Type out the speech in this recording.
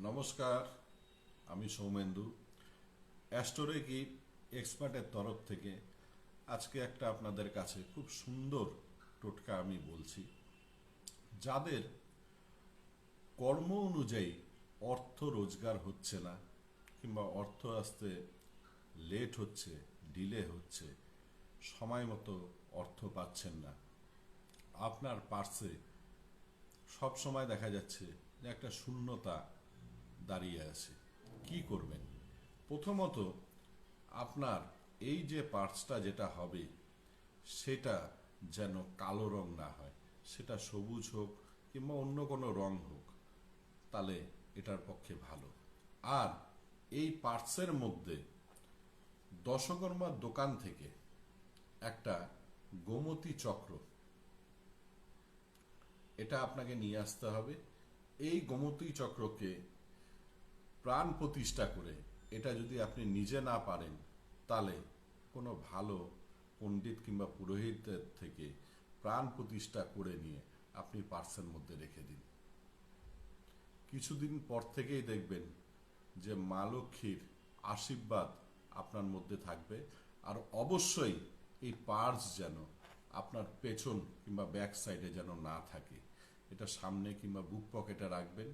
নমস্কার, আমি সৌমেন্দু অ্যাস্ট্রোরেকি এক্সপার্টের তরফ থেকে আজকে একটা আপনাদের কাছে খুব সুন্দর টোটকা আমি বলছি। যাদের কর্ম অনুযায়ী অর্থ রোজগার হচ্ছে না কিংবা অর্থ আসতে লেট হচ্ছে, ডিলে হচ্ছে, সময় মতো অর্থ পাচ্ছেন না, আপনার পার্সে সব সময় দেখা যাচ্ছে যে একটা শূন্যতা দাঁড়িয়ে আছে, কি করবেন? প্রথমত, আপনার এই যে পার্টসটা যেটা হবে সেটা যেন কালো রং না হয়, সেটা সবুজ হোক কিংবা অন্য কোনো রং হোক, তাহলে এটার পক্ষে ভালো। আর এই পার্টসের মধ্যে দশকর্মার দোকান থেকে একটা গোমতী চক্র, এটা আপনাকে নিয়ে আসতে হবে। এই গোমতী চক্রকে প্রাণ প্রতিষ্ঠা করে, এটা যদি আপনি নিজে না পারেন তাহলে কোনো ভালো পণ্ডিত কিংবা পুরোহিতের থেকে প্রাণ প্রতিষ্ঠা করে নিয়ে আপনি পার্সের মধ্যে রেখে দিন। কিছুদিন পর থেকেই দেখবেন যে মা লক্ষ্মীর আশীর্বাদ আপনার মধ্যে থাকবে। আর অবশ্যই এই পার্স যেন আপনার পেছন কিংবা ব্যাক সাইডে যেন না থাকে, এটা সামনে কিংবা বুক পকেটে রাখবেন।